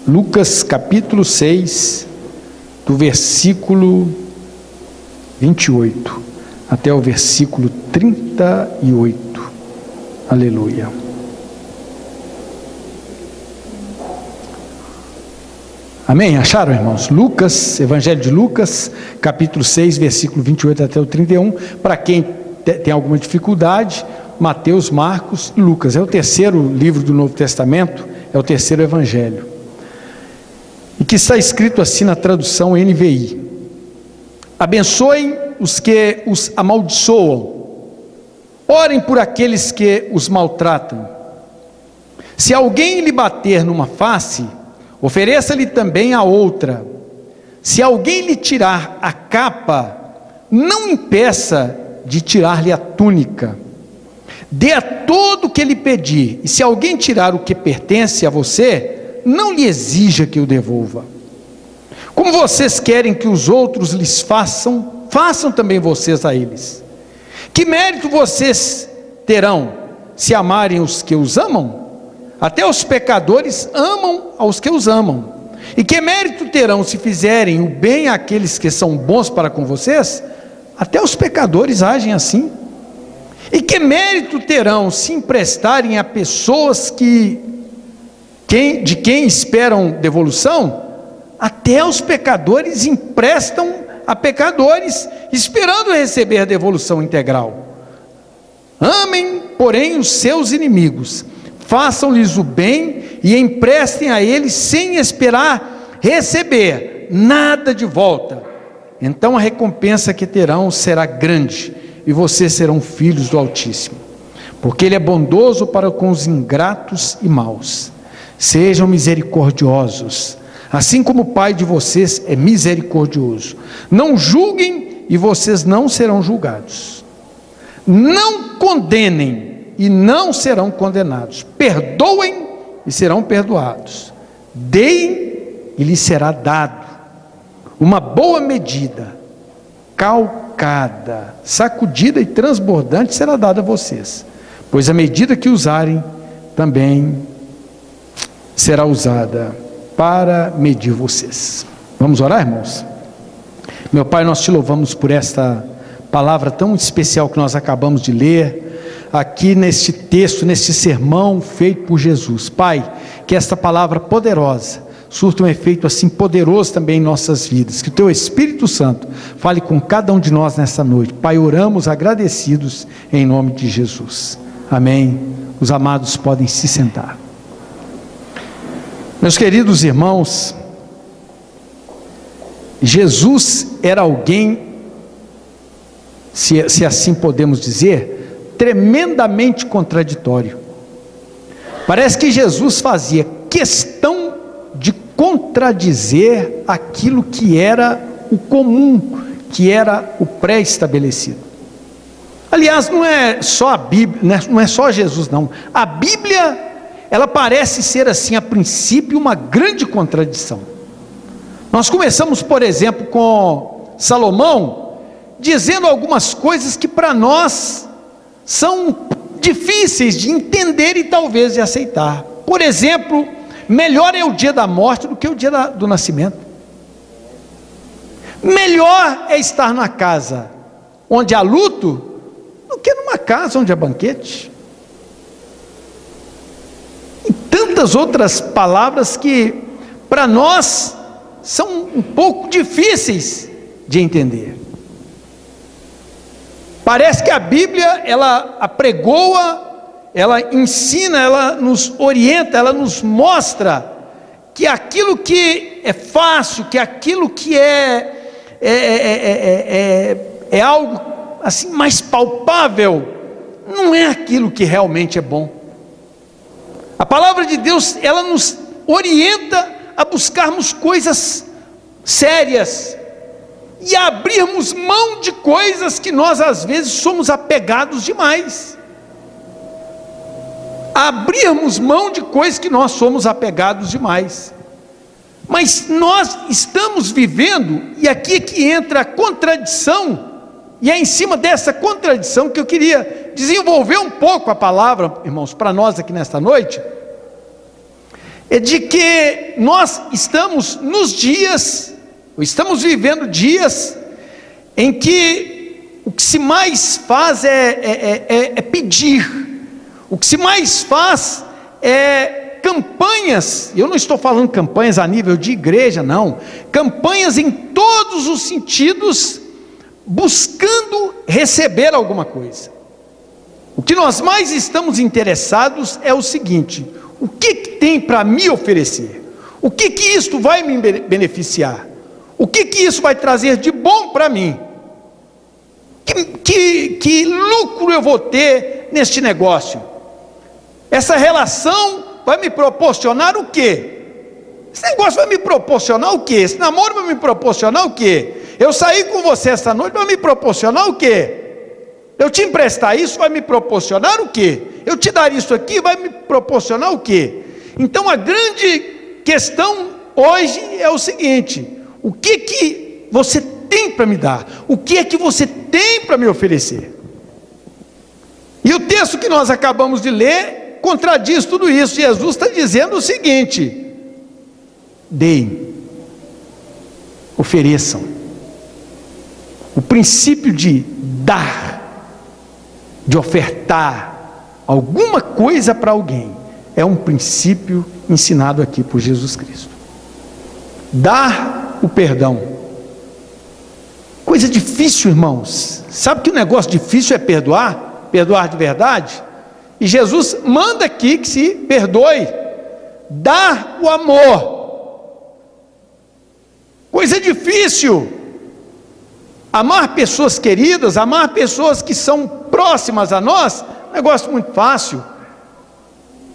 Lucas capítulo 6, do versículo 28 até o versículo 38. Aleluia. Amém? Acharam, irmãos? Lucas, Evangelho de Lucas, capítulo 6, versículo 28 até o 31. Para quem tem alguma dificuldade, Mateus, Marcos e Lucas. É o terceiro livro do Novo Testamento, é o terceiro Evangelho. E que está escrito assim na tradução NVI: abençoem os que os amaldiçoam, orem por aqueles que os maltratam. Se alguém lhe bater numa face, ofereça-lhe também a outra. Se alguém lhe tirar a capa, não impeça de tirar-lhe a túnica. Dê a todo o que lhe pedir, e se alguém tirar o que pertence a você, não lhe exija que o devolva. Como vocês querem que os outros lhes façam, façam também vocês a eles. Que mérito vocês terão se amarem os que os amam? Até os pecadores amam aos que os amam. E que mérito terão se fizerem o bem àqueles que são bons para com vocês? Até os pecadores agem assim. E que mérito terão se emprestarem a pessoas de quem esperam devolução? Até os pecadores emprestam a pecadores, esperando receber a devolução integral. Amem, porém, os seus inimigos, façam-lhes o bem e emprestem a eles sem esperar receber nada de volta. Então a recompensa que terão será grande, e vocês serão filhos do Altíssimo, porque Ele é bondoso para com os ingratos e maus. Sejam misericordiosos, assim como o Pai de vocês é misericordioso. Não julguem e vocês não serão julgados. Não condenem e não serão condenados. Perdoem e serão perdoados. Deem e lhes será dado. Uma boa medida, calcada, sacudida e transbordante será dada a vocês, pois a medida que usarem também será usada para medir vocês. Vamos orar, irmãos? Meu Pai, nós te louvamos por esta palavra tão especial que nós acabamos de ler aqui neste texto, neste sermão feito por Jesus. Pai, que esta palavra poderosa surta um efeito assim poderoso também em nossas vidas, que o Teu Espírito Santo fale com cada um de nós nesta noite. Pai, oramos agradecidos em nome de Jesus. Amém. Os amados podem se sentar. Meus queridos irmãos, Jesus era alguém, se assim podemos dizer, tremendamente contraditório. Parece que Jesus fazia questão de contradizer aquilo que era o comum, que era o pré-estabelecido. Aliás, não é só a Bíblia, não é só Jesus não. A Bíblia, ela parece ser assim, a princípio, uma grande contradição. Nós começamos, por exemplo, com Salomão, dizendo algumas coisas que para nós são difíceis de entender e talvez de aceitar. Por exemplo, melhor é o dia da morte do que o dia do nascimento. Melhor é estar na casa onde há luto do que numa casa onde há banquete. E tantas outras palavras que para nós são um pouco difíceis de entender. Parece que a Bíblia, ela apregoa, ela ensina, ela nos orienta, ela nos mostra que aquilo que é fácil, que aquilo que é algo assim mais palpável, não é aquilo que realmente é bom. A palavra de Deus, ela nos orienta a buscarmos coisas sérias e a abrirmos mão de coisas que nós às vezes somos apegados demais. Abrirmos mão de coisas que nós somos apegados demais. Mas nós estamos vivendo, e aqui é que entra a contradição, e é em cima dessa contradição que eu queria desenvolver um pouco a palavra, irmãos, para nós aqui nesta noite. é de que nós estamos estamos vivendo dias em que o que se mais faz é pedir, o que se mais faz é campanhas. Eu não estou falando campanhas a nível de igreja, não, campanhas em todos os sentidos, buscando receber alguma coisa. O que nós mais estamos interessados é o seguinte: o que tem para me oferecer? O que isto vai me beneficiar? O que isso vai trazer de bom para mim? Que lucro eu vou ter neste negócio? Essa relação vai me proporcionar o quê? Esse negócio vai me proporcionar o quê? Esse namoro vai me proporcionar o quê? Eu sair com você esta noite vai me proporcionar o quê? Eu te emprestar isso vai me proporcionar o quê? Eu te dar isso aqui vai me proporcionar o quê? Então a grande questão hoje é o seguinte: o que você tem para me dar? O que é que você tem para me oferecer? E o texto que nós acabamos de ler contradiz tudo isso. Jesus está dizendo o seguinte: deem, ofereçam. O princípio de dar, de ofertar alguma coisa para alguém, é um princípio ensinado aqui por Jesus Cristo. Dar o perdão, coisa difícil, irmãos. Sabe que o negócio difícil é perdoar? Perdoar de verdade? E Jesus manda aqui que se perdoe. Dar o amor, coisa difícil. Amar pessoas queridas, amar pessoas que são próximas a nós, negócio muito fácil.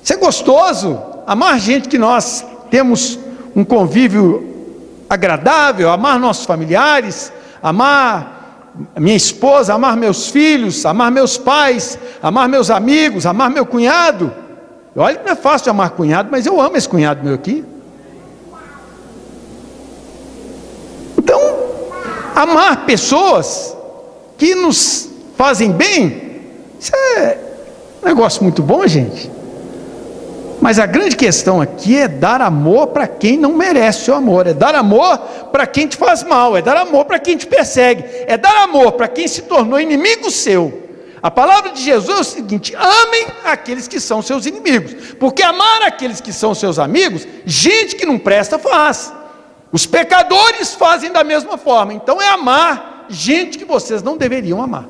Isso é gostoso. Amar gente que nós temos um convívio agradável, amar nossos familiares, amar minha esposa, amar meus filhos, amar meus pais, amar meus amigos, amar meu cunhado. Olha que não é fácil de amar cunhado, mas eu amo esse cunhado meu aqui. Então, amar pessoas que nos fazem bem, isso é um negócio muito bom, gente. Mas a grande questão aqui é dar amor para quem não merece o seu amor, é dar amor para quem te faz mal, é dar amor para quem te persegue, é dar amor para quem se tornou inimigo seu. A palavra de Jesus é o seguinte: amem aqueles que são seus inimigos, porque amar aqueles que são seus amigos, gente que não presta faz. Os pecadores fazem da mesma forma. Então é amar gente que vocês não deveriam amar.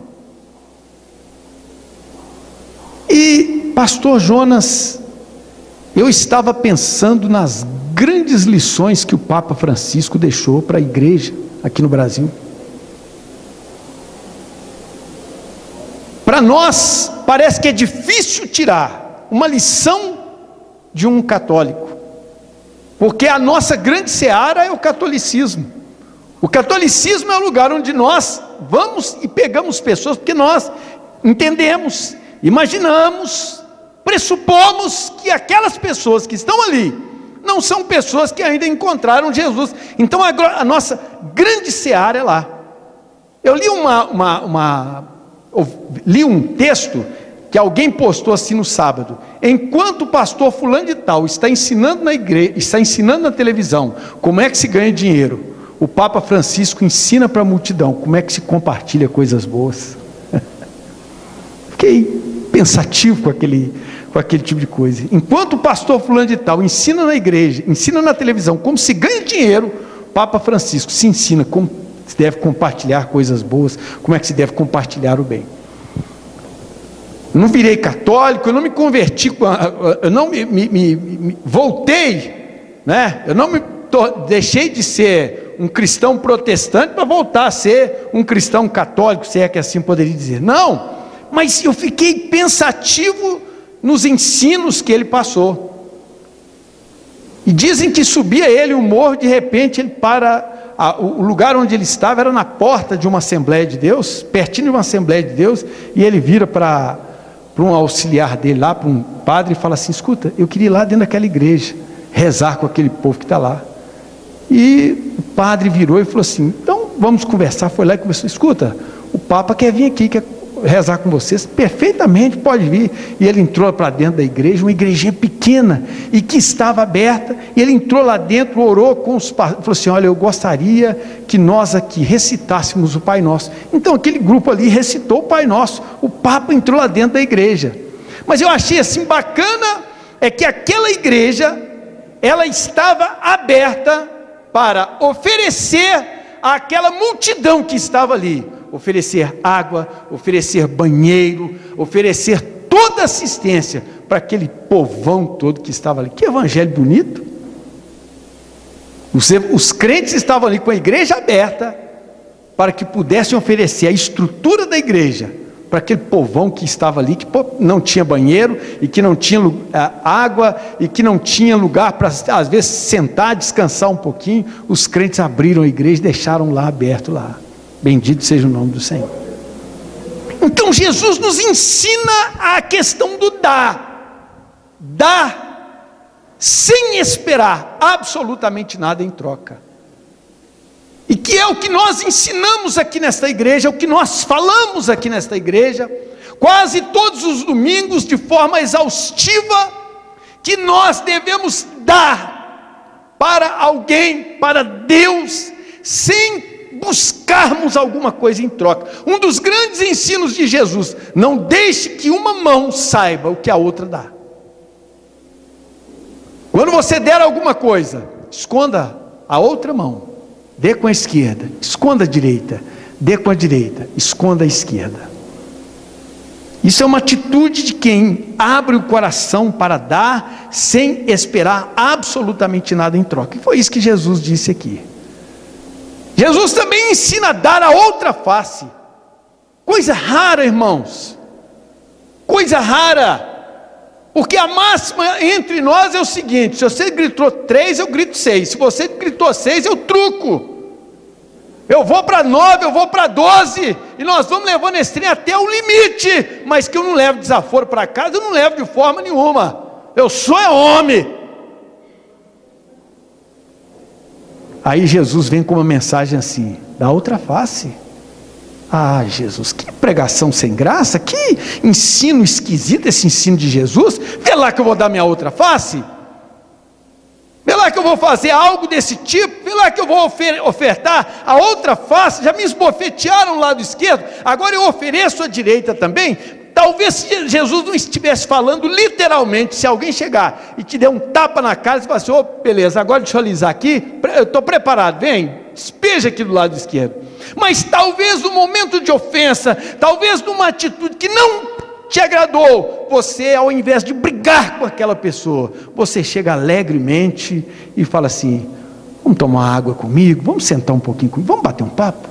E pastor Jonas, eu estava pensando nas grandes lições que o Papa Francisco deixou para a igreja aqui no Brasil. Para nós parece que é difícil tirar uma lição de um católico, porque a nossa grande seara é o catolicismo. O catolicismo é o lugar onde nós vamos e pegamos pessoas, porque nós entendemos, imaginamos, pressupomos que aquelas pessoas que estão ali não são pessoas que ainda encontraram Jesus. Então a nossa grande seara é lá. Eu li um texto que alguém postou assim no sábado: enquanto o pastor fulano de tal está ensinando na igreja, está ensinando na televisão como é que se ganha dinheiro, o Papa Francisco ensina para a multidão como é que se compartilha coisas boas. Fiquei pensativo com aquele tipo de coisa. Enquanto o pastor fulano de tal ensina na igreja, ensina na televisão como se ganha dinheiro, o Papa Francisco se ensina como se deve compartilhar coisas boas, como é que se deve compartilhar o bem. Eu não virei católico, eu não me converti, eu não me voltei, né? Eu não deixei de ser um cristão protestante para voltar a ser um cristão católico, se é que assim poderia dizer. Não, mas eu fiquei pensativo nos ensinos que ele passou. E dizem que subia ele o morro, de repente ele o lugar onde ele estava era na porta de uma Assembleia de Deus, pertinho de uma Assembleia de Deus, e ele vira para um auxiliar dele lá, para um padre, e fala assim: escuta, eu queria ir lá dentro daquela igreja, rezar com aquele povo que está lá. E o padre virou e falou assim: então vamos conversar. Foi lá e conversou: escuta, o Papa quer vir aqui, quer rezar com vocês. Perfeitamente, pode vir. E ele entrou para dentro da igreja, uma igrejinha pequena, e que estava aberta, e ele entrou lá dentro, orou com os pastores, falou assim: olha, eu gostaria que nós aqui recitássemos o Pai Nosso. Então aquele grupo ali recitou o Pai Nosso, o Papa entrou lá dentro da igreja. Mas eu achei assim bacana, é que aquela igreja, ela estava aberta para oferecer àquela multidão que estava ali, oferecer água, oferecer banheiro, oferecer toda assistência para aquele povão todo que estava ali. Que evangelho bonito! Os crentes estavam ali com a igreja aberta para que pudessem oferecer a estrutura da igreja para aquele povão que estava ali, que não tinha banheiro, e que não tinha água, e que não tinha lugar para, às vezes, sentar, descansar um pouquinho. Os crentes abriram a igreja e deixaram lá aberto lá. Bendito seja o nome do Senhor. Então Jesus nos ensina a questão do dar. Dar sem esperar absolutamente nada em troca. E que é o que nós ensinamos aqui nesta igreja, é o que nós falamos aqui nesta igreja, quase todos os domingos, de forma exaustiva, que nós devemos dar para alguém, para Deus, sem buscarmos alguma coisa em troca. Um dos grandes ensinos de Jesus: não deixe que uma mão saiba o que a outra dá. Quando você der alguma coisa, esconda a outra mão. Dê com a esquerda, esconda a direita. Dê com a direita, esconda a esquerda. Isso é uma atitude de quem abre o coração para dar, sem esperar absolutamente nada em troca. E foi isso que Jesus disse aqui. Jesus também ensina a dar a outra face. Coisa rara, irmãos. Coisa rara. Porque a máxima entre nós é o seguinte: se você gritou 3, eu grito 6. Se você gritou 6, eu truco. Eu vou para 9, eu vou para 12. E nós vamos levando esse trem até o limite. Mas que eu não levo desaforo para casa, eu não levo de forma nenhuma. Eu sou homem. Aí Jesus vem com uma mensagem assim: da outra face. Ah, Jesus, que pregação sem graça, que ensino esquisito esse ensino de Jesus. Vê lá que eu vou dar minha outra face. Vê lá que eu vou fazer algo desse tipo. Vê lá que eu vou ofertar a outra face. Já me esbofetearam o lado esquerdo, agora eu ofereço a direita também. Talvez se Jesus não estivesse falando literalmente, se alguém chegar e te der um tapa na cara, você fala assim: ô, beleza, agora deixa eu alisar aqui, eu estou preparado, vem, despeja aqui do lado esquerdo. Mas talvez no momento de ofensa, talvez numa atitude que não te agradou, você, ao invés de brigar com aquela pessoa, você chega alegremente e fala assim: vamos tomar água comigo, vamos sentar um pouquinho comigo, vamos bater um papo,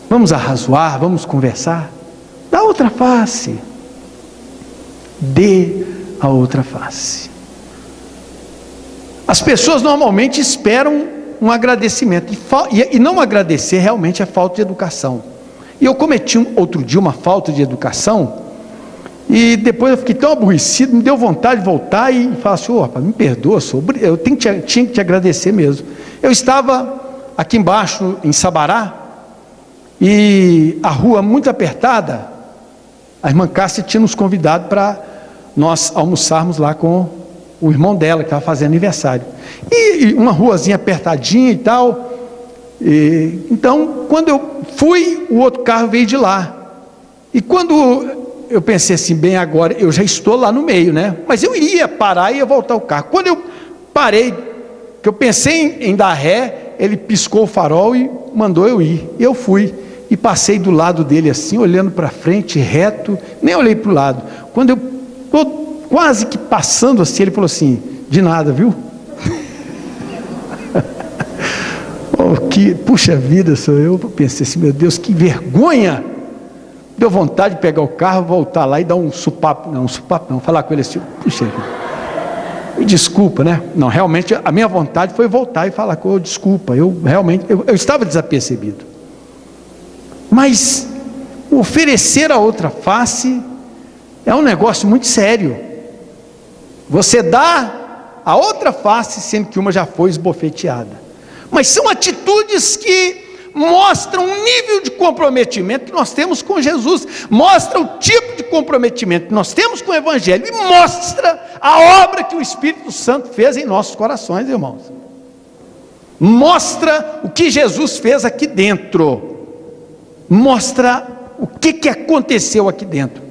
vamos arrazoar, vamos conversar. Dá outra face. Dê a outra face. As pessoas normalmente esperam um agradecimento, e não agradecer realmente é falta de educação. E eu cometi outro dia uma falta de educação, e depois eu fiquei tão aborrecido, me deu vontade de voltar e falar assim: ô, rapaz, me perdoa, eu tinha que te agradecer mesmo. Eu estava aqui embaixo em Sabará, e a rua muito apertada. A irmã Cássia tinha nos convidado para nós almoçarmos lá com o irmão dela, que estava fazendo aniversário. E uma ruazinha apertadinha e tal. Então, quando eu fui, o outro carro veio de lá. E quando eu pensei assim: bem, agora eu já estou lá no meio, né? Mas eu iria parar e ia voltar o carro. Quando eu parei, que eu pensei em dar ré, ele piscou o farol e mandou eu ir. E eu fui. E passei do lado dele assim, olhando para frente, reto, nem olhei para o lado. Quando eu estou quase que passando assim, ele falou assim: de nada, viu? Puxa vida, sou eu. Pensei assim: meu Deus, que vergonha! Deu vontade de pegar o carro, voltar lá e dar um supapo, não, falar com ele assim: puxa vida, me desculpa, né? Não, realmente a minha vontade foi voltar e falar com ele: desculpa, eu estava desapercebido. Mas oferecer a outra face é um negócio muito sério. Você dá a outra face, sendo que uma já foi esbofeteada. Mas são atitudes que mostra um nível de comprometimento que nós temos com Jesus, mostra o tipo de comprometimento que nós temos com o Evangelho, e mostra a obra que o Espírito Santo fez em nossos corações, irmãos. Mostra o que Jesus fez aqui dentro, mostra o que aconteceu aqui dentro.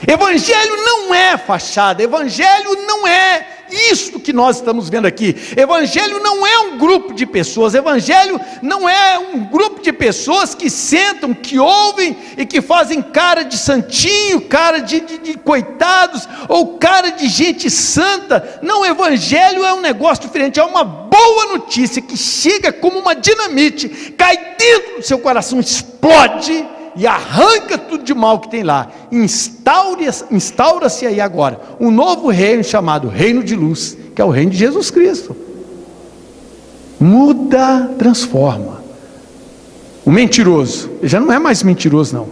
Evangelho não é fachada, Evangelho não é isto que nós estamos vendo aqui. Evangelho não é um grupo de pessoas, Evangelho não é um grupo de pessoas que sentam, que ouvem e que fazem cara de santinho, cara de coitados, ou cara de gente santa. Não, Evangelho é um negócio diferente, é uma boa notícia que chega como uma dinamite, cai dentro do seu coração, explode e arranca tudo de mal que tem lá. Instaura-se aí agora um novo reino chamado Reino de Luz, que é o reino de Jesus Cristo. Muda, transforma. O mentiroso, ele já não é mais mentiroso não.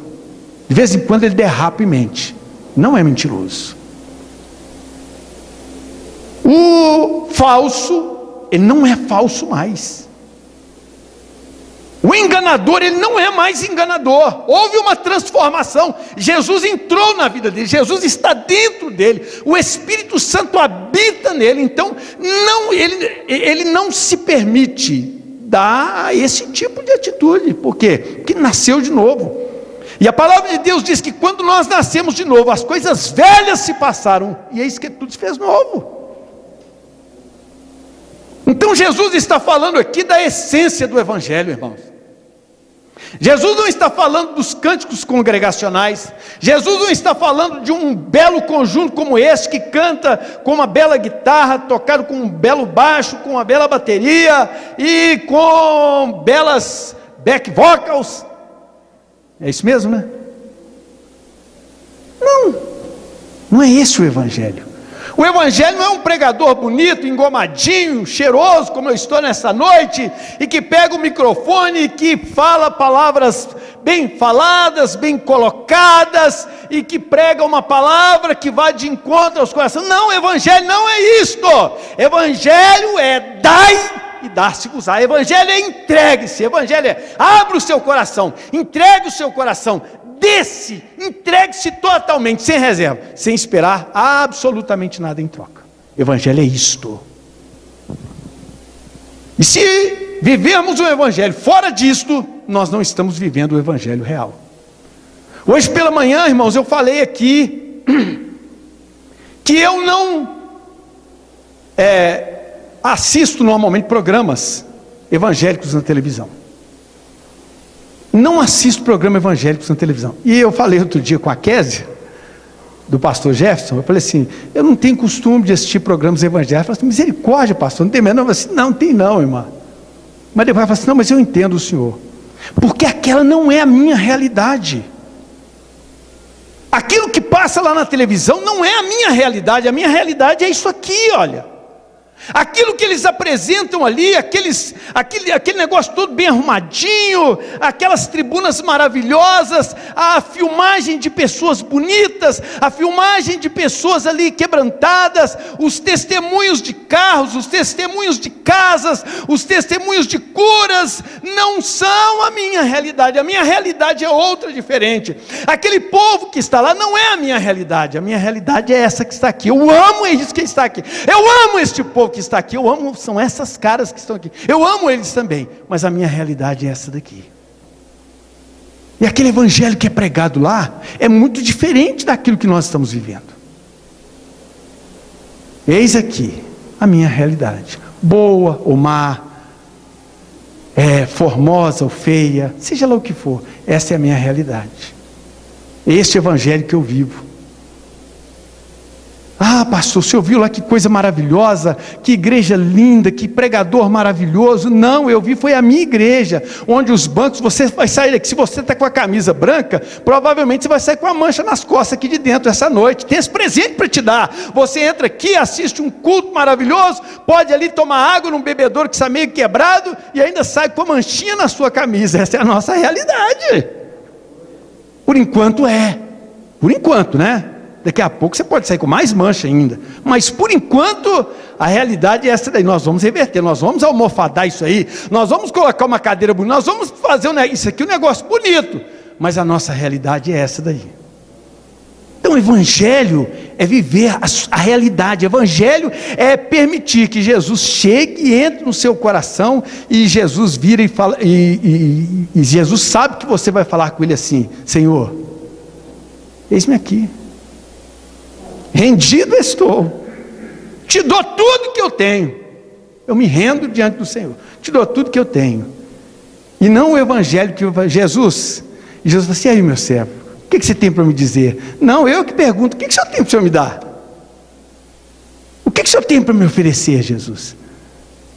De vez em quando ele derrapa e mente. Não é mentiroso. O falso, ele não é falso mais. O enganador, ele não é mais enganador. Houve uma transformação. Jesus entrou na vida dele, Jesus está dentro dele, o Espírito Santo habita nele. Então ele não se permite dar esse tipo de atitude. Por quê? Porque nasceu de novo. E a palavra de Deus diz que quando nós nascemos de novo, as coisas velhas se passaram, e eis que tudo se fez novo. Então Jesus está falando aqui da essência do Evangelho, irmãos. Jesus não está falando dos cânticos congregacionais, Jesus não está falando de um belo conjunto como esse, que canta com uma bela guitarra, tocado com um belo baixo, com uma bela bateria, e com belas back vocals. É isso mesmo, né? Não é esse o Evangelho. O Evangelho não é um pregador bonito, engomadinho, cheiroso, como eu estou nessa noite, e que pega o microfone e que fala palavras bem faladas, bem colocadas, e que prega uma palavra que vai de encontro aos corações. Não, Evangelho não é isto. Evangelho é dai e dar-se-vos-á. Evangelho é entregue-se. Evangelho é abra o seu coração, entregue o seu coração, desse, entregue-se totalmente, sem reserva, sem esperar absolutamente nada em troca. Evangelho é isto. E se vivemos o Evangelho fora disto, nós não estamos vivendo o Evangelho real. Hoje pela manhã, irmãos, eu falei aqui que eu não assisto normalmente programas evangélicos na televisão. Não assisto programa evangélico na televisão. E eu falei outro dia com a Kézia, do pastor Jefferson, eu falei assim, eu não tenho costume de assistir programas evangélicos. Eu falei assim, misericórdia, pastor, não tem medo? Eu falei assim, não tem não, irmã. Mas depois eu falei assim, não, mas eu entendo o senhor. Porque aquela não é a minha realidade. Aquilo que passa lá na televisão não é a minha realidade é isso aqui, olha. Aquilo que eles apresentam ali, aquele negócio todo bem arrumadinho, aquelas tribunas maravilhosas, a filmagem de pessoas bonitas, a filmagem de pessoas ali quebrantadas, os testemunhos de carros, os testemunhos de casas, os testemunhos de curas, não são a minha realidade é outra, diferente. Aquele povo que está lá não é a minha realidade é essa que está aqui. Eu amo isso que está aqui, eu amo este povo que está aqui, eu amo, são essas caras que estão aqui, eu amo eles também, mas a minha realidade é essa daqui. E aquele evangelho que é pregado lá é muito diferente daquilo que nós estamos vivendo. Eis aqui a minha realidade, boa ou má, formosa ou feia, seja lá o que for, essa é a minha realidade. Este evangelho que eu vivo. Ah, pastor, você ouviu lá que coisa maravilhosa, que igreja linda, que pregador maravilhoso. Não, eu vi, foi a minha igreja, onde os bancos, você vai sair daqui, se você está com a camisa branca, provavelmente você vai sair com a mancha nas costas aqui de dentro essa noite. Tem esse presente para te dar. Você entra aqui, assiste um culto maravilhoso, pode ali tomar água num bebedouro que está meio quebrado, e ainda sai com a manchinha na sua camisa. Essa é a nossa realidade. Por enquanto, né? Daqui a pouco você pode sair com mais mancha ainda. Mas por enquanto, a realidade é essa daí. Nós vamos reverter, nós vamos almofadar isso aí, nós vamos colocar uma cadeira bonita, nós vamos fazer isso aqui um negócio bonito. Mas a nossa realidade é essa daí. Então o evangelho é viver a realidade. O evangelho é permitir que Jesus chegue e entre no seu coração, e Jesus vira e fala, e Jesus sabe que você vai falar com ele assim: Senhor, eis-me aqui, rendido estou, te dou tudo que eu tenho, eu me rendo diante do Senhor, te dou tudo que eu tenho. E não o evangelho que Jesus, e Jesus fala assim: e aí, meu servo, o que você tem para me dizer? Não, eu que pergunto: o que o Senhor tem para o Senhor me dar? O que o Senhor tem para me oferecer, Jesus?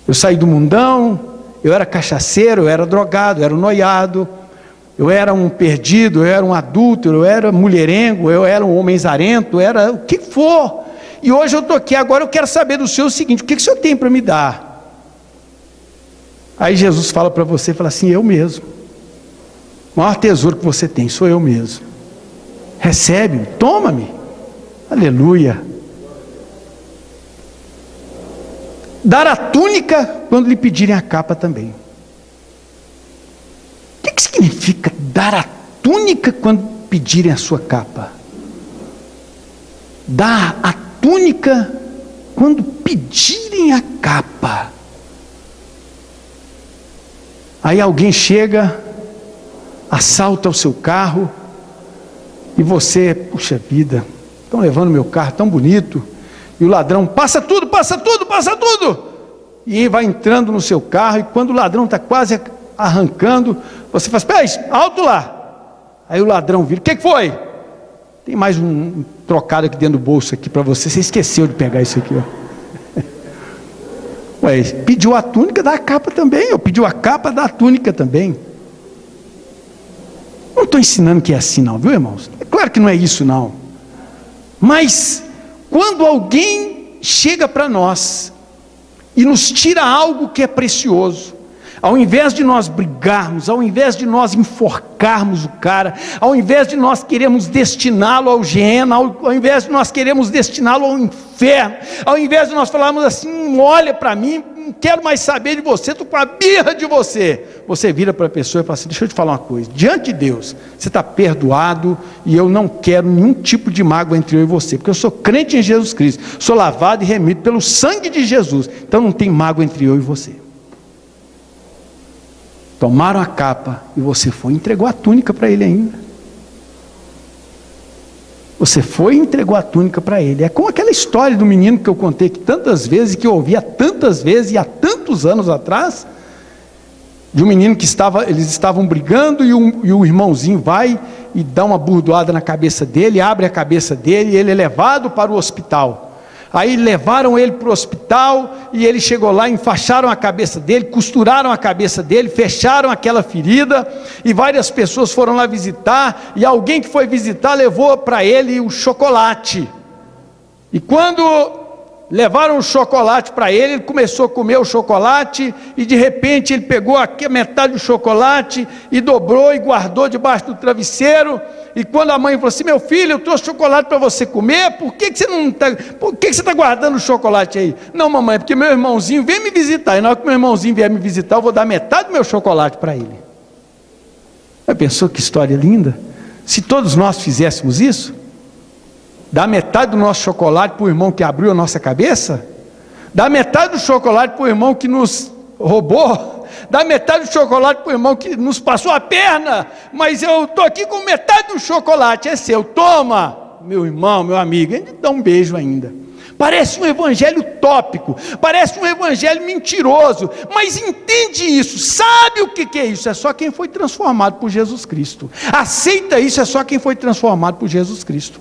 Eu saí do mundão, eu era cachaceiro, eu era drogado, eu era um noiado, eu era um perdido, eu era um adúltero, eu era mulherengo, eu era um homem zarento, eu era o que for. E hoje eu estou aqui, agora eu quero saber do Senhor o seguinte: o que o Senhor tem para me dar? Aí Jesus fala para você, fala assim: eu mesmo. O maior tesouro que você tem sou eu mesmo. Recebe-me, toma-me. Aleluia. Dar a túnica quando lhe pedirem a capa também. O que significa dar a túnica quando pedirem a sua capa? Dar a túnica quando pedirem a capa. Aí alguém chega, assalta o seu carro, e você, puxa vida, estão levando meu carro tão bonito, e o ladrão, passa tudo, passa tudo, passa tudo, e vai entrando no seu carro, e quando o ladrão está quase arrancando, você faz: peraí, alto lá. Aí o ladrão vira: o que foi? Tem mais um trocado aqui dentro do bolso aqui para você, você esqueceu de pegar isso aqui, ó. Ué, pediu a túnica, dá a capa também, pediu a capa, dá a túnica também. Não estou ensinando que é assim não, viu, irmãos? É claro que não é isso não. Mas quando alguém chega para nós e nos tira algo que é precioso, ao invés de nós brigarmos, ao invés de nós enforcarmos o cara, ao invés de nós queremos destiná-lo ao Geena, ao invés de nós queremos destiná-lo ao inferno, ao invés de nós falarmos assim: olha para mim, não quero mais saber de você, estou com a birra de você. Você vira para a pessoa e fala assim: deixa eu te falar uma coisa, diante de Deus, você está perdoado, e eu não quero nenhum tipo de mágoa entre eu e você, porque eu sou crente em Jesus Cristo, sou lavado e remido pelo sangue de Jesus, então não tem mágoa entre eu e você. Tomaram a capa, e você foi e entregou a túnica para ele ainda. Você foi e entregou a túnica para ele. É como aquela história do menino que eu contei aqui tantas vezes, que eu ouvi há tantas vezes e há tantos anos atrás, de um menino que eles estavam brigando, e o irmãozinho vai e dá uma burdoada na cabeça dele, abre a cabeça dele, e ele é levado para o hospital. Aí levaram ele para o hospital, e ele chegou lá, enfaixaram a cabeça dele, costuraram a cabeça dele, fecharam aquela ferida, e várias pessoas foram lá visitar, e alguém que foi visitar levou para ele o chocolate. E quando levaram o chocolate para ele, ele começou a comer o chocolate, e de repente ele pegou aqui metade do chocolate, e dobrou e guardou debaixo do travesseiro. E quando a mãe falou assim: meu filho, eu trouxe chocolate para você comer, por que você está guardando o chocolate aí? Não, mamãe, porque meu irmãozinho vem me visitar, e na hora que meu irmãozinho vier me visitar, eu vou dar metade do meu chocolate para ele. Já pensou que história linda? Se todos nós fizéssemos isso, dar metade do nosso chocolate para o irmão que abriu a nossa cabeça, dar metade do chocolate para o irmão que nos roubou, dar metade do chocolate para o irmão que nos passou a perna, mas eu estou aqui com metade do chocolate, é seu, toma, meu irmão, meu amigo, ainda dá um beijo ainda. Parece um evangelho utópico, parece um evangelho mentiroso, mas entende isso, sabe o que é isso? É só quem foi transformado por Jesus Cristo. Aceita isso, é só quem foi transformado por Jesus Cristo.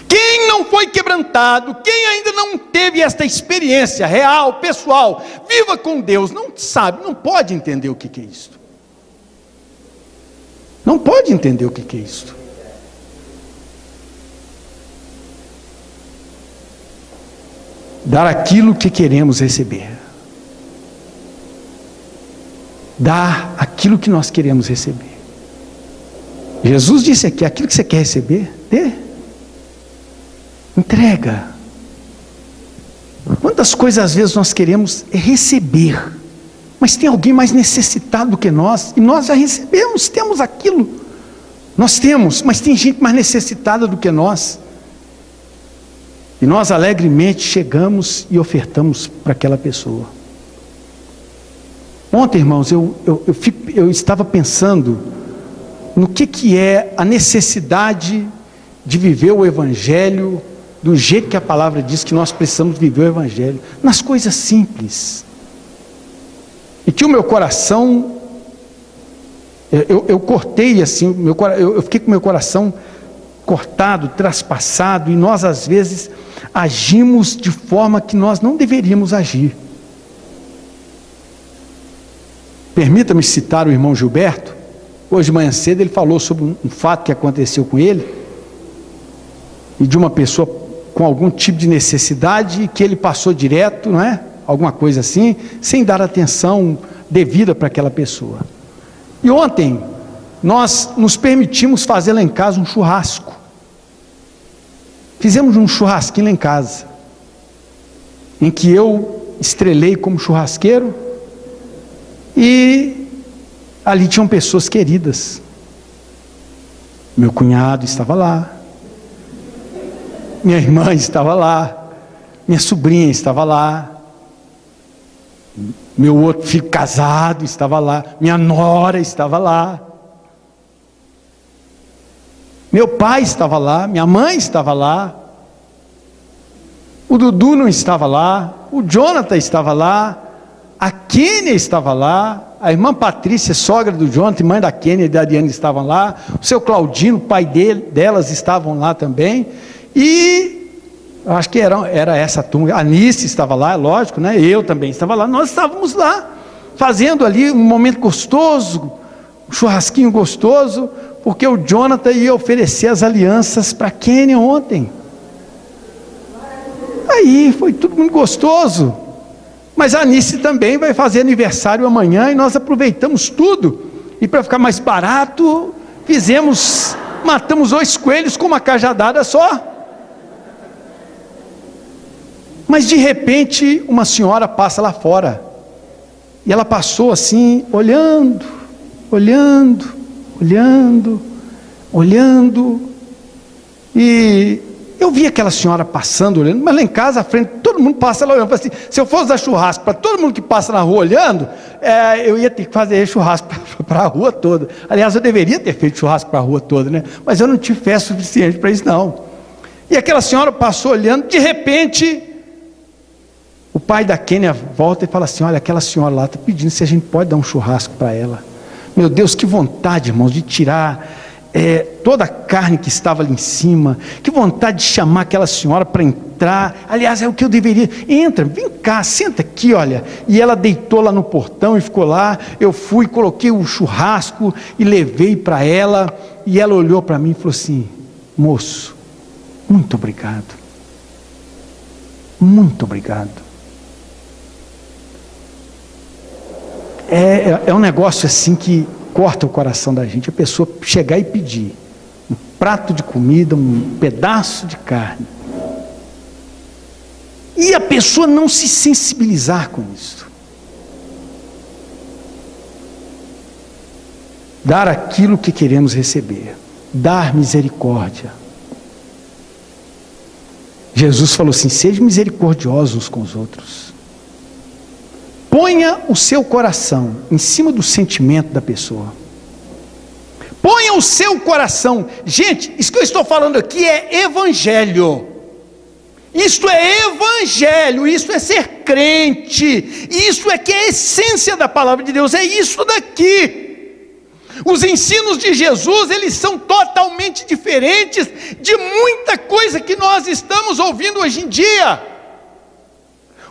Quem não foi quebrantado, quem ainda não teve esta experiência real, pessoal, viva com Deus, não sabe, não pode entender o que é isto. Não pode entender o que é isto. Dar aquilo que queremos receber. Dar aquilo que nós queremos receber. Jesus disse aqui: aquilo que você quer receber, dê. Entrega. Quantas coisas às vezes nós queremos é receber, mas tem alguém mais necessitado do que nós, e nós já recebemos, temos aquilo. Nós temos, mas tem gente mais necessitada do que nós. E nós alegremente chegamos e ofertamos para aquela pessoa. Ontem, irmãos, eu estava pensando no que é a necessidade de viver o Evangelho do jeito que a palavra diz que nós precisamos viver o Evangelho, nas coisas simples. E que o meu coração, eu cortei assim, eu fiquei com o meu coração cortado, traspassado, e nós às vezes agimos de forma que nós não deveríamos agir. Permita-me citar o irmão Gilberto. Hoje de manhã cedo ele falou sobre um fato que aconteceu com ele, e de uma pessoa com algum tipo de necessidade, que ele passou direto, não é? Alguma coisa assim, sem dar atenção devida para aquela pessoa. E ontem, nós nos permitimos fazer lá em casa um churrasco. Fizemos um churrasquinho lá em casa, em que eu estrelei como churrasqueiro, e ali tinham pessoas queridas. Meu cunhado estava lá, minha irmã estava lá, minha sobrinha estava lá, meu outro filho casado estava lá, minha nora estava lá, meu pai estava lá, minha mãe estava lá, o Dudu não estava lá, o Jonathan estava lá, a Kênia estava lá, a irmã Patrícia, sogra do Jonathan, mãe da Kênia e da Ariane estavam lá, o seu Claudino, pai delas, estavam lá também, e acho que era essa turma, a Anice estava lá, lógico, né? Eu também estava lá, nós estávamos lá, fazendo ali um momento gostoso, um churrasquinho gostoso, porque o Jonathan ia oferecer as alianças para a Kênia ontem. Aí foi tudo muito gostoso, mas a Anice também vai fazer aniversário amanhã, e nós aproveitamos tudo, e para ficar mais barato, matamos 2 coelhos com uma cajadada só. Mas de repente uma senhora passa lá fora, e ela passou assim, olhando, e eu vi aquela senhora passando, olhando, mas lá em casa, à frente, todo mundo passa lá olhando. Assim, se eu fosse dar churrasco para todo mundo que passa na rua olhando, eu ia ter que fazer churrasco para a rua toda. Aliás, eu deveria ter feito churrasco para a rua toda, né? Mas eu não tive fé suficiente para isso, não. E aquela senhora passou olhando, de repente, o pai da Kênia volta e fala assim: olha, aquela senhora lá está pedindo se a gente pode dar um churrasco para ela. Meu Deus, que vontade, irmãos, de tirar toda a carne que estava ali em cima, que vontade de chamar aquela senhora para entrar. Aliás, é o que eu deveria, entra, vem cá, senta aqui, olha. E ela deitou lá no portão e ficou lá. Eu fui, coloquei o churrasco e levei para ela, e ela olhou para mim e falou assim: moço, muito obrigado, muito obrigado. É um negócio assim que corta o coração da gente, a pessoa chegar e pedir um prato de comida, um pedaço de carne, e a pessoa não se sensibilizar com isso. Dar aquilo que queremos receber, dar misericórdia. Jesus falou assim: sejam misericordiosos uns com os outros. Ponha o seu coração em cima do sentimento da pessoa. Ponha o seu coração. Gente, isso que eu estou falando aqui é evangelho. Isto é evangelho, isso é ser crente. Isso é que é a essência da palavra de Deus, é isso daqui. Os ensinos de Jesus, eles são totalmente diferentes de muita coisa que nós estamos ouvindo hoje em dia.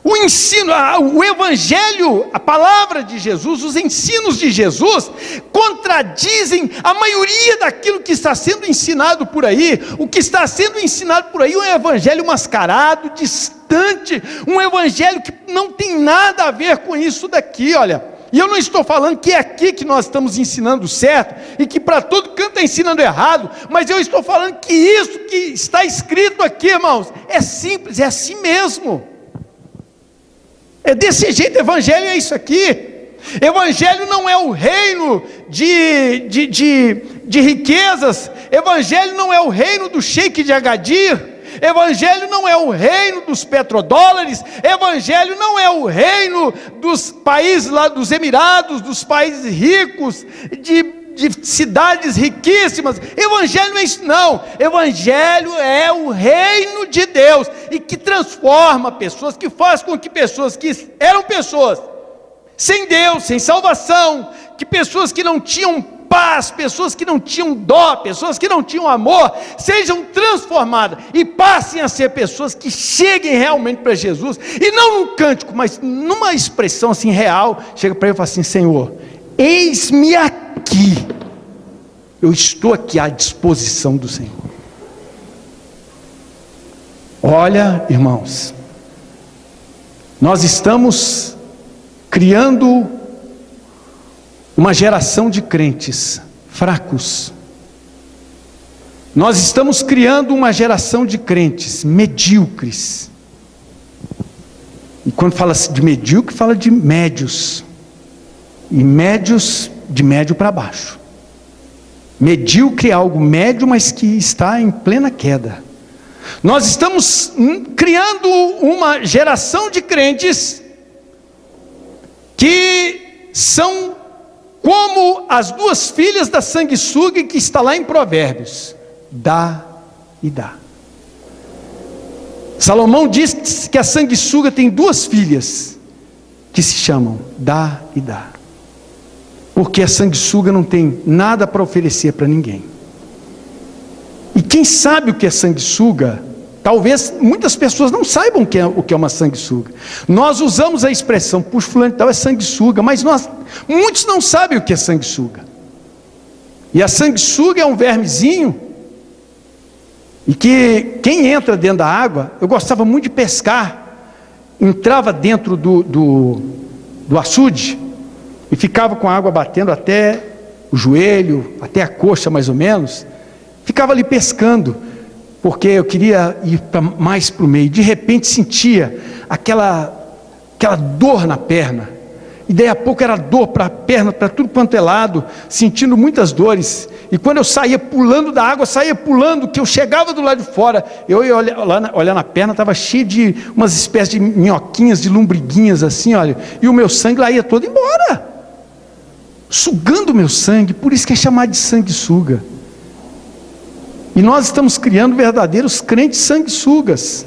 O ensino, o evangelho, a palavra de Jesus, os ensinos de Jesus contradizem a maioria daquilo que está sendo ensinado por aí. O que está sendo ensinado por aí é um evangelho mascarado, distante, um evangelho que não tem nada a ver com isso daqui. Olha, E eu não estou falando que é aqui que nós estamos ensinando certo, e que para todo canto está ensinando errado, mas eu estou falando que isso que está escrito aqui, irmãos, é simples, é assim mesmo. É desse jeito, evangelho é isso aqui. Evangelho não é o reino de riquezas, evangelho não é o reino do sheik de Agadir, evangelho não é o reino dos petrodólares, evangelho não é o reino dos países lá dos Emirados, dos países ricos, de cidades riquíssimas. Evangelho não é isso não, evangelho é o reino de Deus, e que transforma pessoas, que faz com que pessoas que eram pessoas sem Deus, sem salvação, que pessoas que não tinham paz, pessoas que não tinham dó, pessoas que não tinham amor, sejam transformadas e passem a ser pessoas que cheguem realmente para Jesus, e não num cântico, mas numa expressão assim real, chega para ele e fala assim: Senhor, eis-me aqui, eu estou aqui à disposição do Senhor. Olha, irmãos, nós estamos criando uma geração de crentes fracos. Nós estamos criando uma geração de crentes medíocres. E quando fala de medíocre, fala de médios. E médios, de médio para baixo. Medíocre é algo médio, mas que está em plena queda. Nós estamos criando uma geração de crentes que são como as duas filhas da sanguessuga que está lá em Provérbios: dá e dá. Salomão diz que a sanguessuga tem duas filhas que se chamam dá e dá, porque a sanguessuga não tem nada para oferecer para ninguém. E quem sabe o que é sanguessuga, talvez muitas pessoas não saibam o que é uma sanguessuga. Nós usamos a expressão, puxa, fulano tal é sanguessuga, mas muitos não sabem o que é sanguessuga. E a sanguessuga é um vermezinho, e que quem entra dentro da água, eu gostava muito de pescar, entrava dentro do açude, e ficava com a água batendo até o joelho, até a coxa mais ou menos, ficava ali pescando, porque eu queria ir mais para o meio. De repente sentia aquela dor na perna, e daí a pouco era dor para a perna, para tudo quanto é lado, sentindo muitas dores, e quando eu saía pulando da água, saía pulando, que eu chegava do lado de fora, eu ia olhar na perna, estava cheio de umas espécies de minhoquinhas, de lombriguinhas assim, olha, e o meu sangue lá ia todo embora, sugando o meu sangue. Por isso que é chamado de sanguessuga. E nós estamos criando verdadeiros crentes sanguessugas,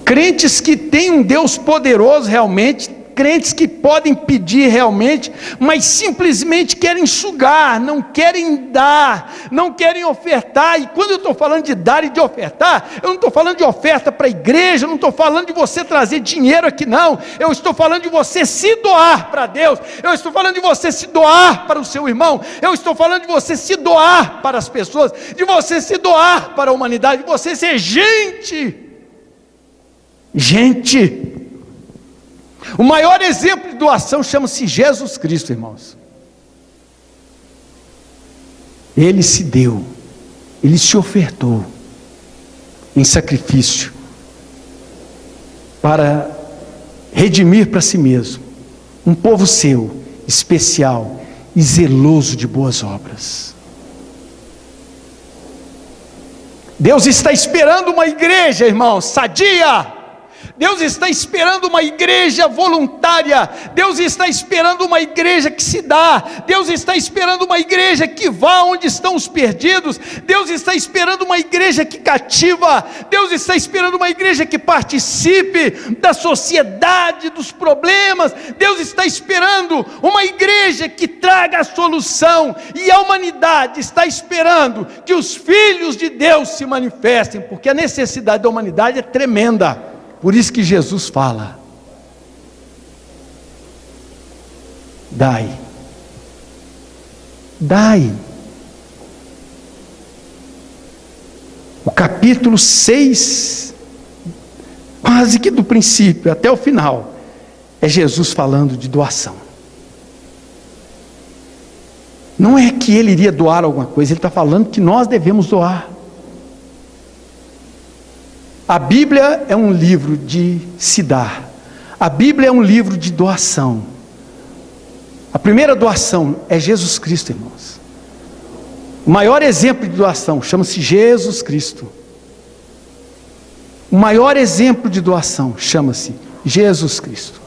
crentes que têm um Deus poderoso realmente, crentes que podem pedir realmente, mas simplesmente querem sugar, não querem dar, não querem ofertar. E quando eu estou falando de dar e de ofertar, eu não estou falando de oferta para a igreja, eu não estou falando de você trazer dinheiro aqui não, eu estou falando de você se doar para Deus, eu estou falando de você se doar para o seu irmão, eu estou falando de você se doar para as pessoas, de você se doar para a humanidade, de você ser gente. O maior exemplo de doação chama-se Jesus Cristo, irmãos. Ele se deu, ele se ofertou em sacrifício para redimir para si mesmo um povo seu, especial e zeloso de boas obras. Deus está esperando uma igreja, irmãos, sadia. Deus está esperando uma igreja voluntária. Deus está esperando uma igreja que se dá. Deus está esperando uma igreja que vá onde estão os perdidos. Deus está esperando uma igreja que cativa. Deus está esperando uma igreja que participe da sociedade, dos problemas. Deus está esperando uma igreja que traga a solução. E a humanidade está esperando que os filhos de Deus se manifestem, porque a necessidade da humanidade é tremenda. Por isso que Jesus fala: dai, dai. O capítulo 6, quase que do princípio até o final, é Jesus falando de doação. Não é que ele iria doar alguma coisa, ele está falando que nós devemos doar. A Bíblia é um livro de se dar. A Bíblia é um livro de doação. A primeira doação é Jesus Cristo, irmãos. O maior exemplo de doação chama-se Jesus Cristo. O maior exemplo de doação chama-se Jesus Cristo.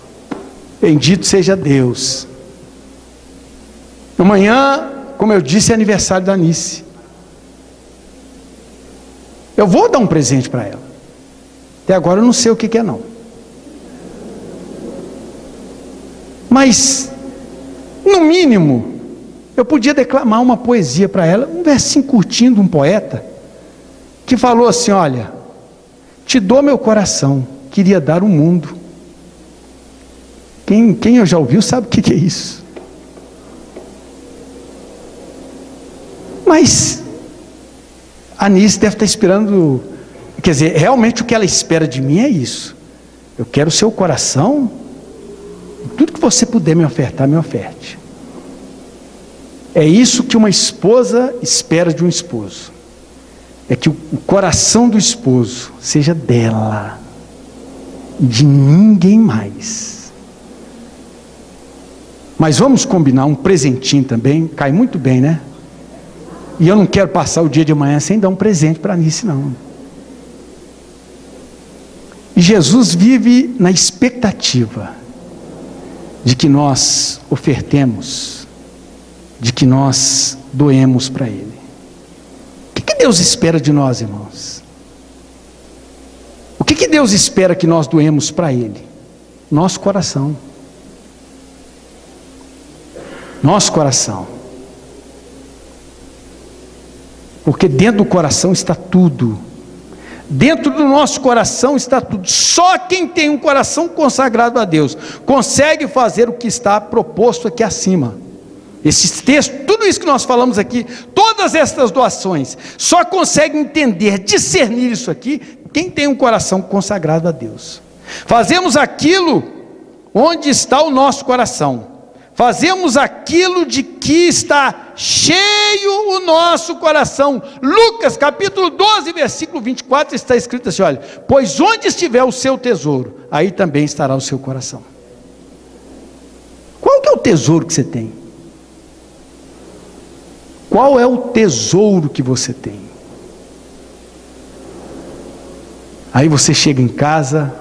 Bendito seja Deus. Amanhã, como eu disse, é aniversário da Anice. Eu vou dar um presente para ela. Até agora eu não sei o que é não. Mas, no mínimo, eu podia declamar uma poesia para ela, um versinho curtinho de um poeta, que falou assim: olha, te dou meu coração, queria dar o mundo. Quem eu já ouviu sabe o que é isso. Mas a Anice deve estar esperando, quer dizer, realmente o que ela espera de mim é isso. Eu quero o seu coração, tudo que você puder me ofertar, me oferte. É isso que uma esposa espera de um esposo. É que o coração do esposo seja dela, e de ninguém mais. Mas vamos combinar um presentinho também, cai muito bem, né? E eu não quero passar o dia de amanhã sem dar um presente para a Anice, não. E Jesus vive na expectativa de que nós ofertemos, de que nós doemos para Ele. O que Deus espera de nós, irmãos? O que Deus espera que nós doemos para Ele? Nosso coração. Nosso coração. Porque dentro do coração está tudo. Dentro do nosso coração está tudo. Só quem tem um coração consagrado a Deus consegue fazer o que está proposto aqui acima. Esses textos, tudo isso que nós falamos aqui, todas estas doações, só consegue entender, discernir isso aqui, quem tem um coração consagrado a Deus. Fazemos aquilo onde está o nosso coração. Fazemos aquilo de que está cheio o nosso coração. Lucas capítulo 12, versículo 24, está escrito assim: olha, pois onde estiver o seu tesouro, aí também estará o seu coração. Qual que é o tesouro que você tem? Qual é o tesouro que você tem? Aí você chega em casa,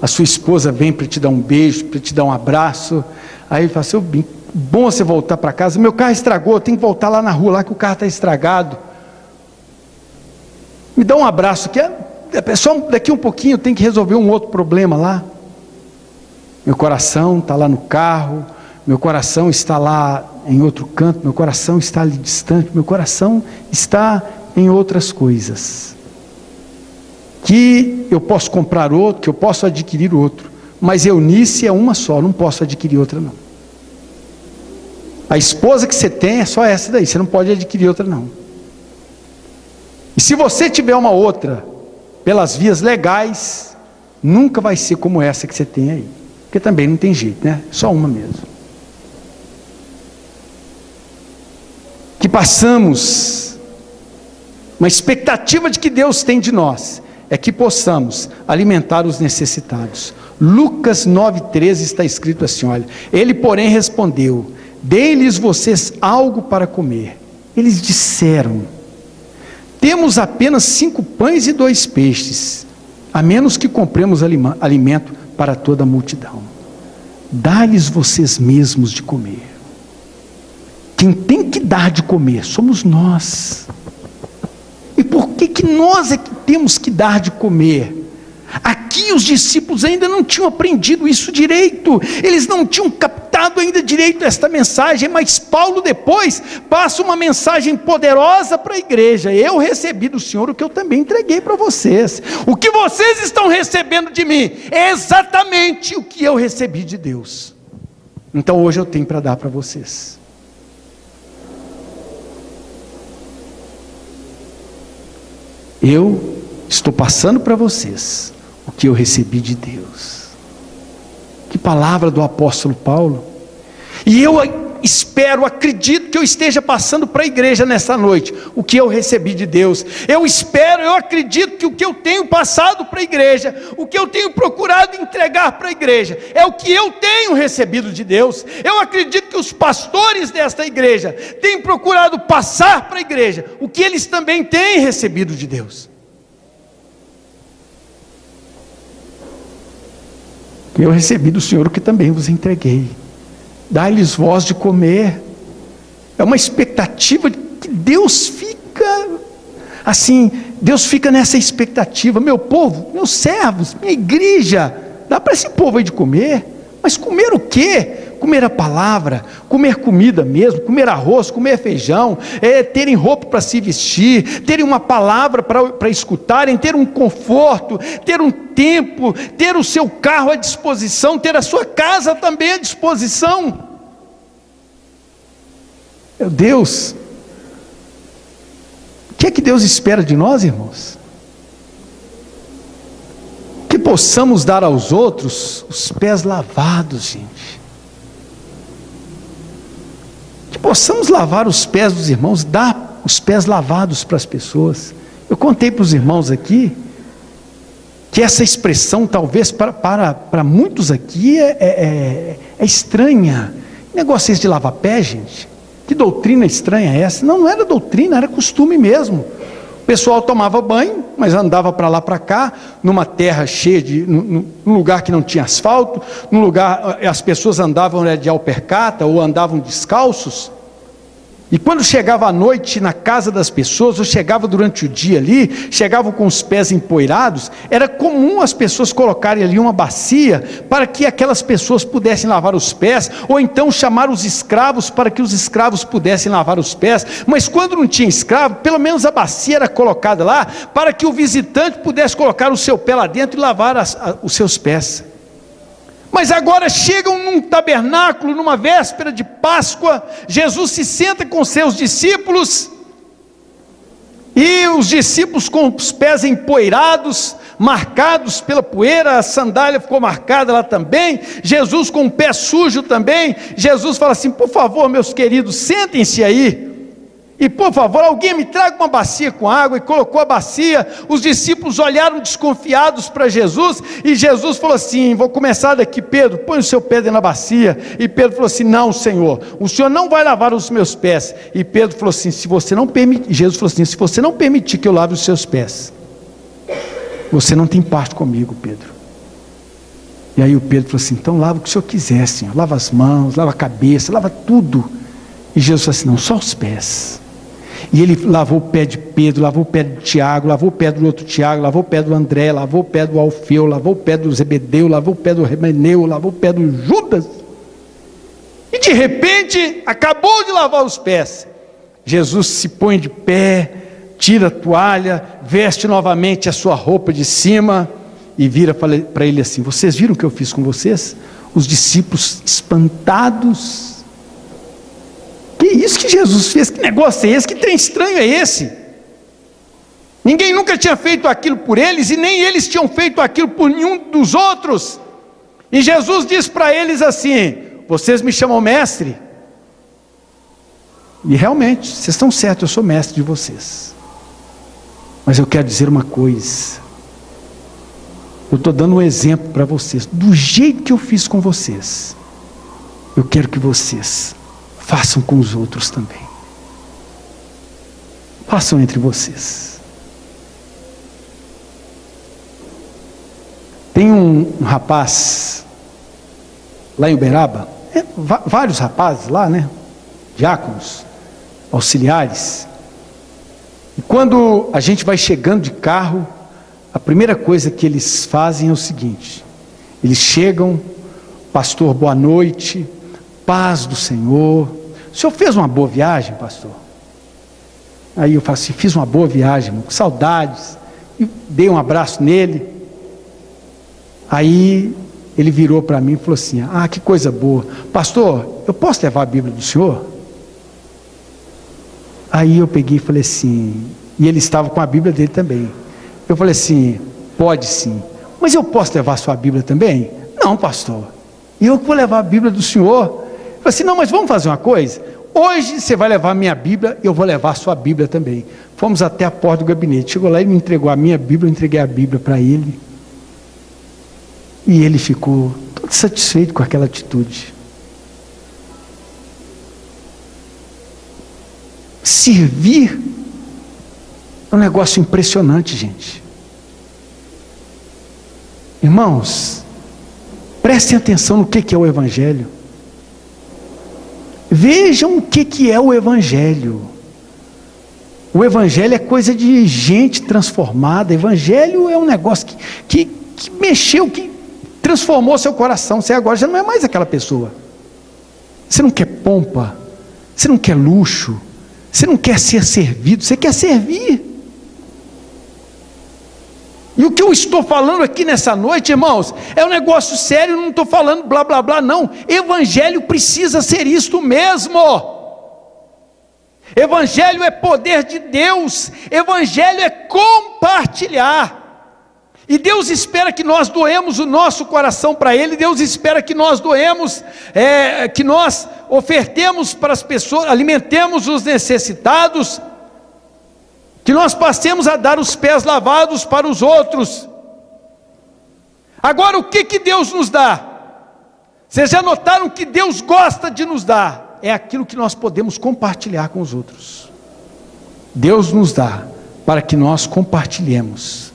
a sua esposa vem para te dar um beijo, para te dar um abraço. Aí ele fala assim: bom você voltar para casa, meu carro estragou, eu tenho que voltar lá na rua, lá que o carro está estragado. Me dá um abraço, que é só daqui um pouquinho eu tenho que resolver um outro problema lá. Meu coração está lá no carro, meu coração está lá em outro canto, meu coração está ali distante, meu coração está em outras coisas. Que eu posso comprar outro, que eu posso adquirir outro. Mas Eunice é uma só, não posso adquirir outra não. A esposa que você tem é só essa daí, você não pode adquirir outra não. E se você tiver uma outra, pelas vias legais, nunca vai ser como essa que você tem aí. Porque também não tem jeito, né? Só uma mesmo. Que passamos uma expectativa de que Deus tem de nós, é que possamos alimentar os necessitados. Lucas 9,13 está escrito assim: olha, ele porém respondeu: dei-lhes vocês algo para comer. Eles disseram: temos apenas 5 pães e 2 peixes, a menos que compremos alimento para toda a multidão. Dá-lhes vocês mesmos de comer. Quem tem que dar de comer somos nós. E por que nós é que temos que dar de comer? Aqui os discípulos ainda não tinham aprendido isso direito, eles não tinham captado ainda direito esta mensagem, mas Paulo depois passa uma mensagem poderosa para a igreja: eu recebi do Senhor o que eu também entreguei para vocês. O que vocês estão recebendo de mim é exatamente o que eu recebi de Deus. Então hoje eu tenho para dar para vocês. Eu estou passando para vocês o que eu recebi de Deus. Que palavra do apóstolo Paulo. E eu espero, acredito que eu esteja passando para a igreja nessa noite o que eu recebi de Deus. Eu espero, eu acredito que o que eu tenho passado para a igreja, o que eu tenho procurado entregar para a igreja, é o que eu tenho recebido de Deus. Eu acredito que os pastores desta igreja têm procurado passar para a igreja o que eles também têm recebido de Deus. Eu recebi do Senhor o que também vos entreguei. Dai-lhes voz de comer. É uma expectativa que Deus fica assim, Deus fica nessa expectativa. Meu povo, meus servos, minha igreja, dá para esse povo aí de comer, mas comer o quê? Comer a palavra, comer comida mesmo, comer arroz, comer feijão, terem roupa para se vestir, terem uma palavra para escutarem, ter um conforto, ter um tempo, ter o seu carro à disposição, ter a sua casa também à disposição. Meu Deus, o que é que Deus espera de nós, irmãos? Que possamos dar aos outros os pés lavados, gente. Que possamos lavar os pés dos irmãos, dar os pés lavados para as pessoas. Eu contei para os irmãos aqui, que essa expressão talvez para muitos aqui é estranha. Que negócio é esse de lavar pé, gente? Que doutrina estranha é essa? Não era doutrina, era costume mesmo. O pessoal tomava banho, mas andava para lá para cá, numa terra cheia num lugar que não tinha asfalto, num lugar, as pessoas andavam de alpercata ou andavam descalços. E quando chegava à noite na casa das pessoas, ou chegava durante o dia ali, chegavam com os pés empoeirados, era comum as pessoas colocarem ali uma bacia, para que aquelas pessoas pudessem lavar os pés, ou então chamar os escravos, para que os escravos pudessem lavar os pés. Mas quando não tinha escravo, pelo menos a bacia era colocada lá, para que o visitante pudesse colocar o seu pé lá dentro e lavar os seus pés. Mas agora chegam num tabernáculo, numa véspera de Páscoa, Jesus se senta com seus discípulos, e os discípulos com os pés empoeirados, marcados pela poeira, a sandália ficou marcada lá também, Jesus com o pé sujo também. Jesus fala assim: por favor, meus queridos, sentem-se aí, e por favor, alguém me traga uma bacia com água. E colocou a bacia. Os discípulos olharam desconfiados para Jesus, e Jesus falou assim: vou começar daqui, Pedro, põe o seu pé dentro da bacia. E Pedro falou assim: não, Senhor, o Senhor não vai lavar os meus pés. E Pedro falou assim: Jesus falou assim: se você não permitir que eu lave os seus pés, você não tem parte comigo, Pedro. E aí o Pedro falou assim: então lava o que o Senhor quiser, Senhor, lava as mãos, lava a cabeça, lava tudo. E Jesus falou assim: não, só os pés. E ele lavou o pé de Pedro, lavou o pé de Tiago, lavou o pé do outro Tiago, lavou o pé do André, lavou o pé do Alfeu, lavou o pé do Zebedeu, lavou o pé do Remeneu, lavou o pé do Judas. E de repente, acabou de lavar os pés. Jesus se põe de pé, tira a toalha, veste novamente a sua roupa de cima e vira para ele assim: vocês viram o que eu fiz com vocês? Os discípulos espantados. Que isso que Jesus fez? Que negócio é esse? Que trem estranho é esse? Ninguém nunca tinha feito aquilo por eles, e nem eles tinham feito aquilo por nenhum dos outros. E Jesus diz para eles assim: vocês me chamam mestre? E realmente, vocês estão certos, eu sou mestre de vocês. Mas eu quero dizer uma coisa: eu estou dando um exemplo para vocês. Do jeito que eu fiz com vocês, eu quero que vocês façam com os outros também. Façam entre vocês. Tem um rapaz lá em Uberaba, vários rapazes lá, né? Diáconos, auxiliares. E quando a gente vai chegando de carro, a primeira coisa que eles fazem é o seguinte: eles chegam: pastor, boa noite, paz do Senhor. O senhor fez uma boa viagem, pastor? Aí eu falo assim: fiz uma boa viagem, com saudades. E dei um abraço nele. Aí ele virou para mim e falou assim: ah, que coisa boa, pastor, eu posso levar a Bíblia do senhor? Aí eu peguei e falei assim, e ele estava com a Bíblia dele também. Eu falei assim: pode sim, mas eu posso levar a sua Bíblia também? Não, pastor, E eu vou levar a Bíblia do Senhor. Eu falei assim, não, mas vamos fazer uma coisa? Hoje você vai levar a minha Bíblia, eu vou levar a sua Bíblia também. Fomos até a porta do gabinete. Chegou lá, ele me entregou a minha Bíblia, eu entreguei a Bíblia para ele. E ele ficou todo satisfeito com aquela atitude. Servir é um negócio impressionante, gente. Irmãos, prestem atenção no que é o Evangelho. Vejam o que é o Evangelho. O Evangelho é coisa de gente transformada. O Evangelho é um negócio que mexeu, que transformou seu coração. Você agora já não é mais aquela pessoa. Você não quer pompa, você não quer luxo, você não quer ser servido, você quer servir. E o que eu estou falando aqui nessa noite, irmãos, é um negócio sério, não estou falando blá blá blá, não. Evangelho precisa ser isto mesmo. Evangelho é poder de Deus, Evangelho é compartilhar. E Deus espera que nós doemos o nosso coração para Ele, Deus espera que nós doemos, que nós ofertemos para as pessoas, alimentemos os necessitados, que nós passemos a dar os pés lavados para os outros. Agora, o que Deus nos dá? Vocês já notaram que Deus gosta de nos dar? É aquilo que nós podemos compartilhar com os outros. Deus nos dá para que nós compartilhemos.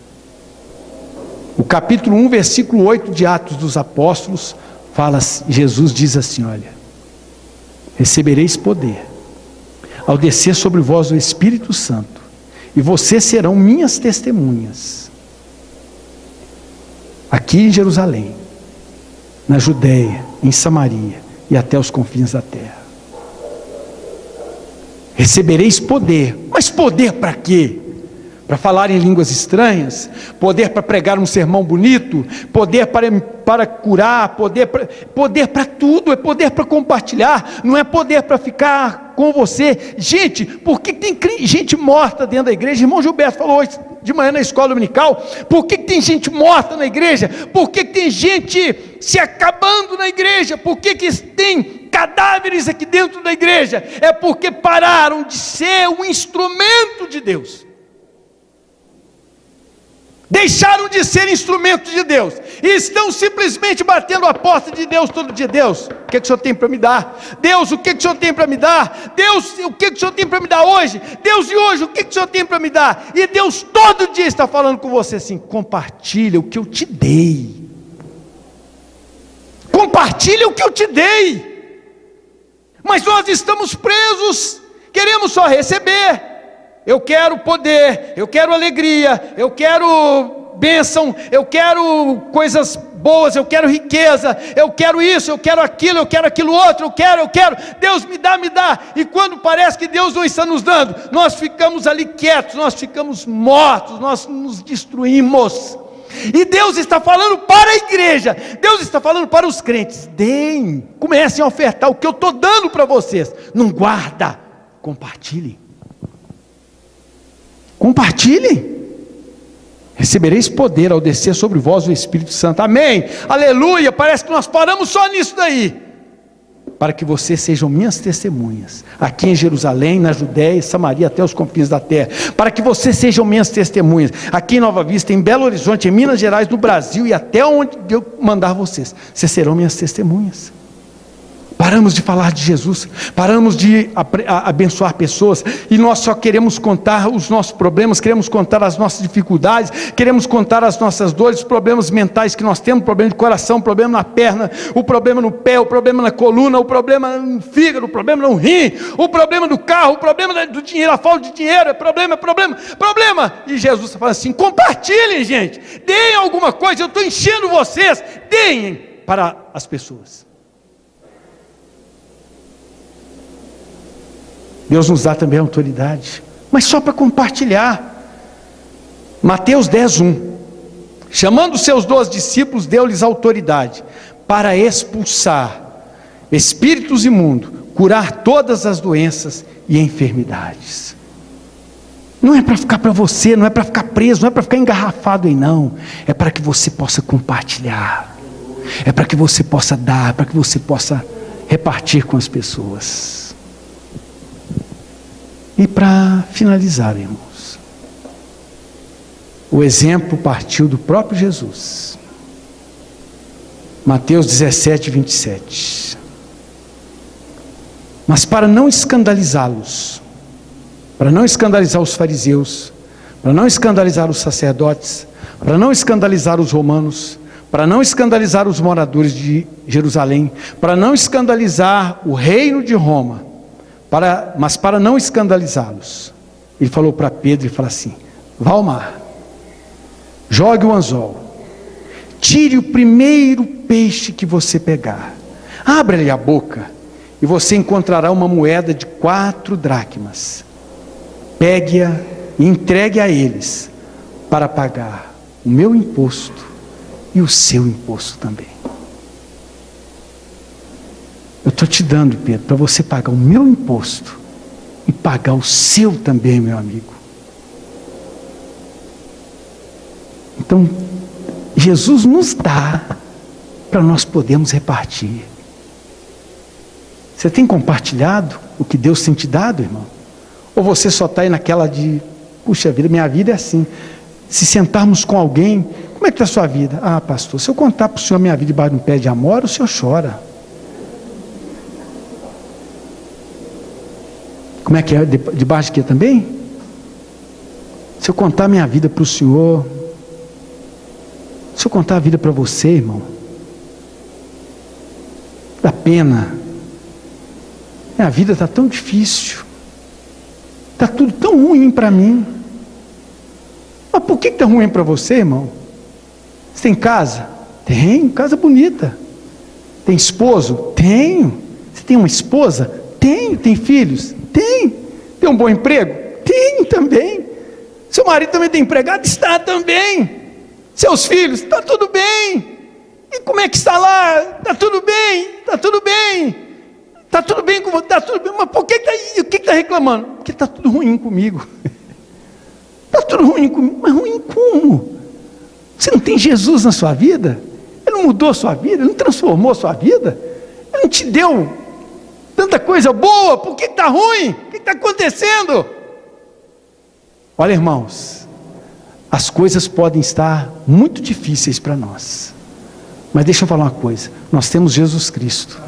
O capítulo 1, versículo 8 de Atos dos Apóstolos, Jesus diz assim, olha, recebereis poder, ao descer sobre vós o Espírito Santo, e vocês serão minhas testemunhas, aqui em Jerusalém, na Judeia, em Samaria, e até os confins da terra. Recebereis poder, mas poder para quê? Para falar em línguas estranhas, poder para pregar um sermão bonito, poder para curar, poder para tudo, é poder para compartilhar, não é poder para ficar com você. Gente, por que tem gente morta dentro da igreja? Irmão Gilberto falou hoje de manhã na escola dominical, por que tem gente morta na igreja? Por que tem gente se acabando na igreja? Por que tem cadáveres aqui dentro da igreja? É porque pararam de ser um instrumento de Deus. Deixaram de ser instrumento de Deus, e estão simplesmente batendo a porta de Deus todo dia. Deus, o que o Senhor tem para me dar? Deus, o que o Senhor tem para me dar? Deus, o que o Senhor tem para me dar hoje? Deus, e hoje, o que o Senhor tem para me dar? E Deus todo dia está falando com você assim, compartilha o que eu te dei. Compartilha o que eu te dei. Mas nós estamos presos, queremos só receber. Eu quero poder, eu quero alegria, eu quero bênção, eu quero coisas boas, eu quero riqueza, eu quero isso, eu quero aquilo outro, eu quero, Deus me dá, e quando parece que Deus não está nos dando, nós ficamos ali quietos, nós ficamos mortos, nós nos destruímos. E Deus está falando para a igreja, Deus está falando para os crentes, deem, comecem a ofertar o que eu estou dando para vocês, não guarda, compartilhem. Compartilhem, recebereis poder ao descer sobre vós o Espírito Santo, amém, aleluia. Parece que nós paramos só nisso daí, para que vocês sejam minhas testemunhas, aqui em Jerusalém, na Judéia, Samaria, até os confins da terra, para que vocês sejam minhas testemunhas, aqui em Nova Vista, em Belo Horizonte, em Minas Gerais, no Brasil, e até onde eu mandar vocês serão minhas testemunhas. Paramos de falar de Jesus, paramos de abençoar pessoas, e nós só queremos contar os nossos problemas, queremos contar as nossas dificuldades, queremos contar as nossas dores, os problemas mentais que nós temos, problema de coração, problema na perna, o problema no pé, o problema na coluna, o problema no fígado, o problema no rim, o problema do carro, o problema do dinheiro, a falta de dinheiro, problema, e Jesus fala assim, compartilhem, gente, deem alguma coisa, eu estou enchendo vocês, deem para as pessoas. Deus nos dá também autoridade, mas só para compartilhar. Mateus 10:1, chamando seus 12 discípulos, deu-lhes autoridade para expulsar espíritos imundos, curar todas as doenças e enfermidades. Não é para ficar para você, não é para ficar preso, não é para ficar engarrafado aí não, é para que você possa compartilhar. é para que você possa dar, para que você possa repartir com as pessoas. E para finalizar, irmãos, o exemplo partiu do próprio Jesus. Mateus 17, 27. Mas para não escandalizá-los, para não escandalizar os fariseus, para não escandalizar os sacerdotes, para não escandalizar os romanos, para não escandalizar os moradores de Jerusalém, para não escandalizar o reino de Roma, mas para não escandalizá-los, ele falou para Pedro e falou assim: vá ao mar, jogue o anzol, tire o primeiro peixe que você pegar, abra-lhe a boca, e você encontrará uma moeda de 4 dracmas. Pegue-a e entregue a eles, para pagar o meu imposto e o seu imposto também. Eu estou te dando, Pedro, para você pagar o meu imposto e pagar o seu também, meu amigo. Então, Jesus nos dá para nós podermos repartir. Você tem compartilhado o que Deus tem te dado, irmão? Ou você só está aí naquela de, puxa vida, minha vida é assim. Se sentarmos com alguém, como é que está a sua vida? Ah, pastor, se eu contar para o senhor minha vida debaixo de um pé de amora, o senhor chora. Como é que é? Debaixo de quê também? Se eu contar minha vida para o senhor, se eu contar a vida para você, irmão, dá pena. Minha vida está tão difícil, está tudo tão ruim para mim. Mas por que está ruim para você, irmão? Você tem casa? Tenho, casa bonita. Tem esposo? Tenho. Você tem uma esposa? Tenho. Tem filhos? Tenho. Tem um bom emprego? Tenho também. Seu marido também tem empregado? Está também. Seus filhos? Está tudo bem. E como é que está lá? Está tudo bem. Está tudo bem. Está tudo bem com você, está tudo bem, mas por que está reclamando? Porque está tudo ruim comigo. Está tudo ruim comigo, mas ruim como? Você não tem Jesus na sua vida? Ele não mudou a sua vida? Ele não transformou a sua vida? Ele não te deu tanta coisa boa? Por que está ruim? O que está acontecendo? Olha, irmãos, as coisas podem estar muito difíceis para nós, mas deixa eu falar uma coisa: nós temos Jesus Cristo.